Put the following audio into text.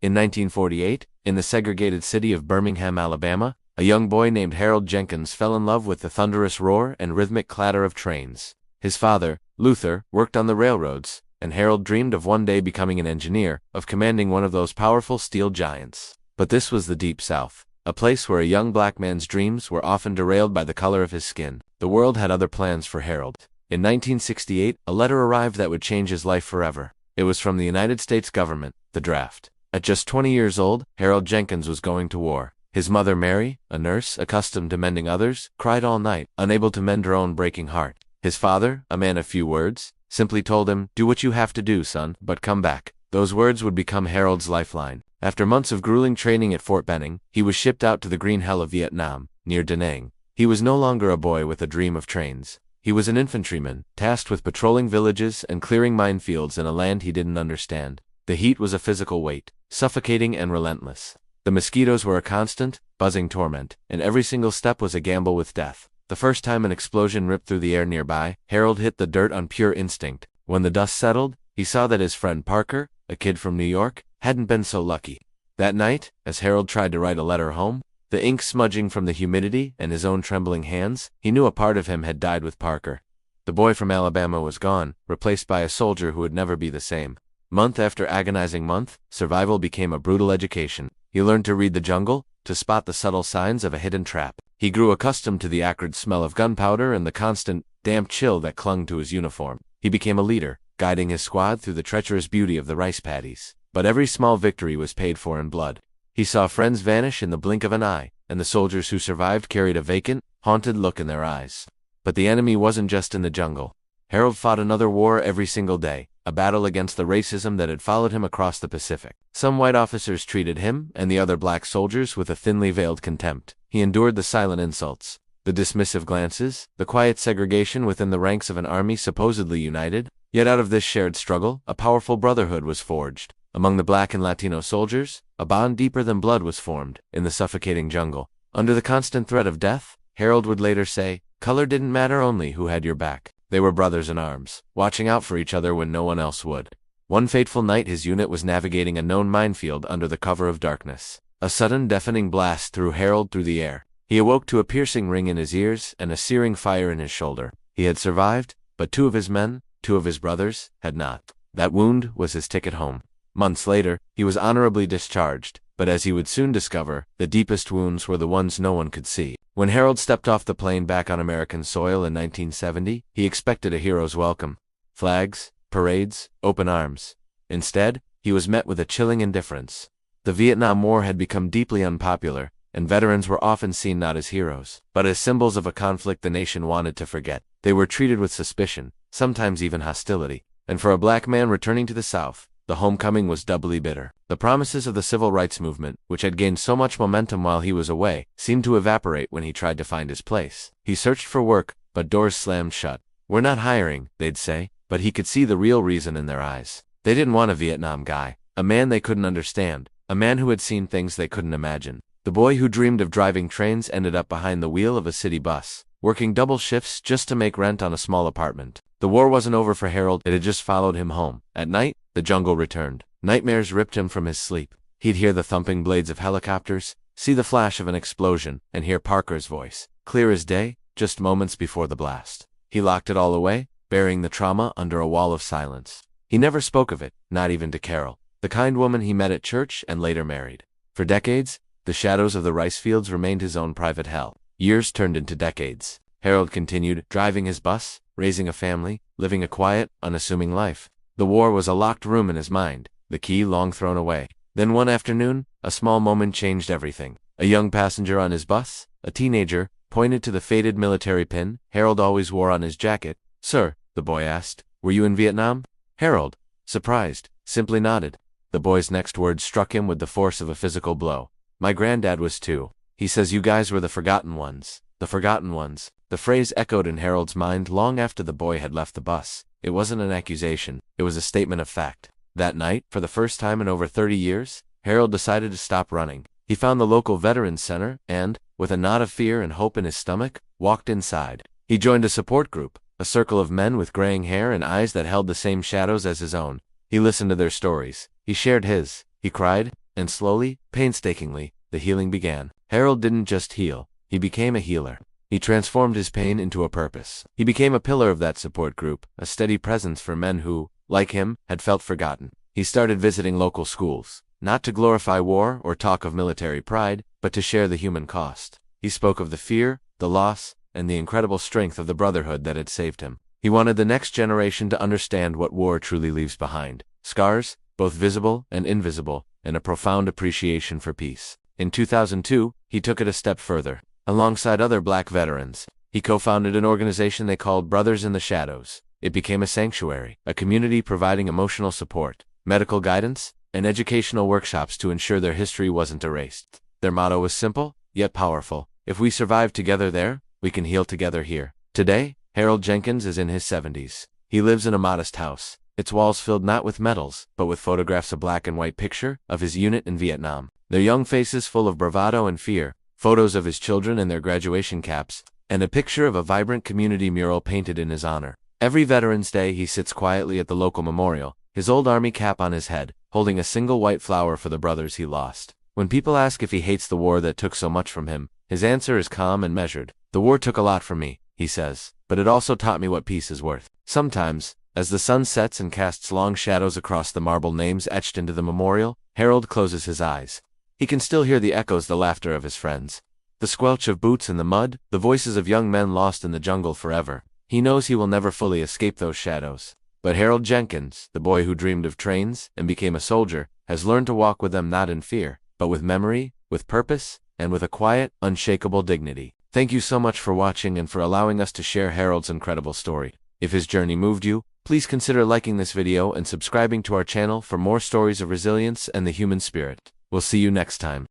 In 1948, in the segregated city of Birmingham, Alabama, a young boy named Harold Jenkins fell in love with the thunderous roar and rhythmic clatter of trains. His father, Luther, worked on the railroads, and Harold dreamed of one day becoming an engineer, of commanding one of those powerful steel giants. But this was the Deep South, a place where a young black man's dreams were often derailed by the color of his skin. The world had other plans for Harold. In 1968, a letter arrived that would change his life forever. It was from the United States government, the draft. At just 20 years old, Harold Jenkins was going to war. His mother Mary, a nurse accustomed to mending others, cried all night, unable to mend her own breaking heart. His father, a man of few words, simply told him, "Do what you have to do, son, but come back." Those words would become Harold's lifeline. After months of grueling training at Fort Benning, he was shipped out to the green hell of Vietnam, near Da Nang. He was no longer a boy with a dream of trains. He was an infantryman, tasked with patrolling villages and clearing minefields in a land he didn't understand. The heat was a physical weight, suffocating and relentless. The mosquitoes were a constant, buzzing torment, and every single step was a gamble with death. The first time an explosion ripped through the air nearby, Harold hit the dirt on pure instinct. When the dust settled, he saw that his friend Parker, a kid from New York, hadn't been so lucky. That night, as Harold tried to write a letter home, the ink smudging from the humidity and his own trembling hands, he knew a part of him had died with Parker. The boy from Alabama was gone, replaced by a soldier who would never be the same. Month after agonizing month, survival became a brutal education. He learned to read the jungle, to spot the subtle signs of a hidden trap. He grew accustomed to the acrid smell of gunpowder and the constant, damp chill that clung to his uniform. He became a leader, guiding his squad through the treacherous beauty of the rice paddies. But every small victory was paid for in blood. He saw friends vanish in the blink of an eye, and the soldiers who survived carried a vacant, haunted look in their eyes. But the enemy wasn't just in the jungle. Harold fought another war every single day, a battle against the racism that had followed him across the Pacific. Some white officers treated him and the other black soldiers with a thinly veiled contempt. He endured the silent insults, the dismissive glances, the quiet segregation within the ranks of an army supposedly united. Yet out of this shared struggle, a powerful brotherhood was forged. Among the black and Latino soldiers, a bond deeper than blood was formed. In the suffocating jungle, under the constant threat of death, Harold would later say, "Color didn't matter, only who had your back." They were brothers in arms, watching out for each other when no one else would. One fateful night his unit was navigating a known minefield under the cover of darkness. A sudden deafening blast threw Harold through the air. He awoke to a piercing ring in his ears and a searing fire in his shoulder. He had survived, but two of his men, two of his brothers, had not. That wound was his ticket home. Months later, he was honorably discharged, but as he would soon discover, the deepest wounds were the ones no one could see. When Harold stepped off the plane back on American soil in 1970, he expected a hero's welcome. Flags, parades, open arms. Instead, he was met with a chilling indifference. The Vietnam War had become deeply unpopular, and veterans were often seen not as heroes, but as symbols of a conflict the nation wanted to forget. They were treated with suspicion, sometimes even hostility. And for a black man returning to the South, the homecoming was doubly bitter. The promises of the civil rights movement, which had gained so much momentum while he was away, seemed to evaporate when he tried to find his place. He searched for work, but doors slammed shut. "We're not hiring," they'd say, but he could see the real reason in their eyes. They didn't want a Vietnam guy, a man they couldn't understand, a man who had seen things they couldn't imagine. The boy who dreamed of driving trains ended up behind the wheel of a city bus, working double shifts just to make rent on a small apartment. The war wasn't over for Harold, it had just followed him home. At night, the jungle returned. Nightmares ripped him from his sleep. He'd hear the thumping blades of helicopters, see the flash of an explosion, and hear Parker's voice, clear as day, just moments before the blast. He locked it all away, burying the trauma under a wall of silence. He never spoke of it, not even to Carol, the kind woman he met at church and later married. For decades, the shadows of the rice fields remained his own private hell. Years turned into decades. Harold continued, driving his bus, raising a family, living a quiet, unassuming life. The war was a locked room in his mind, the key long thrown away. Then one afternoon, a small moment changed everything. A young passenger on his bus, a teenager, pointed to the faded military pin Harold always wore on his jacket. "Sir," the boy asked, "were you in Vietnam?" Harold, surprised, simply nodded. The boy's next words struck him with the force of a physical blow. "My granddad was too. He says you guys were the forgotten ones." The forgotten ones. The phrase echoed in Harold's mind long after the boy had left the bus. It wasn't an accusation, it was a statement of fact. That night, for the first time in over 30 years, Harold decided to stop running. He found the local Veterans Center and, with a knot of fear and hope in his stomach, walked inside. He joined a support group, a circle of men with graying hair and eyes that held the same shadows as his own. He listened to their stories. He shared his. He cried, and slowly, painstakingly, the healing began. Harold didn't just heal, he became a healer. He transformed his pain into a purpose. He became a pillar of that support group, a steady presence for men who, like him, had felt forgotten. He started visiting local schools, not to glorify war or talk of military pride, but to share the human cost. He spoke of the fear, the loss, and the incredible strength of the brotherhood that had saved him. He wanted the next generation to understand what war truly leaves behind: scars, both visible and invisible, and a profound appreciation for peace. In 2002, he took it a step further. Alongside other black veterans, he co-founded an organization they called Brothers in the Shadows. It became a sanctuary, a community providing emotional support, medical guidance, and educational workshops to ensure their history wasn't erased. Their motto was simple, yet powerful: if we survive together there, we can heal together here. Today, Harold Jenkins is in his 70s. He lives in a modest house, its walls filled not with medals, but with photographs, a black and white picture of his unit in Vietnam, their young faces full of bravado and fear, photos of his children and their graduation caps, and a picture of a vibrant community mural painted in his honor. Every Veterans Day he sits quietly at the local memorial, his old army cap on his head, holding a single white flower for the brothers he lost. When people ask if he hates the war that took so much from him, his answer is calm and measured. "The war took a lot from me," he says, "but it also taught me what peace is worth." Sometimes, as the sun sets and casts long shadows across the marble names etched into the memorial, Harold closes his eyes. He can still hear the echoes, the laughter of his friends, the squelch of boots in the mud, the voices of young men lost in the jungle forever. He knows he will never fully escape those shadows. But Harold Jenkins, the boy who dreamed of trains and became a soldier, has learned to walk with them not in fear, but with memory, with purpose, and with a quiet, unshakable dignity. Thank you so much for watching and for allowing us to share Harold's incredible story. If his journey moved you, please consider liking this video and subscribing to our channel for more stories of resilience and the human spirit. We'll see you next time.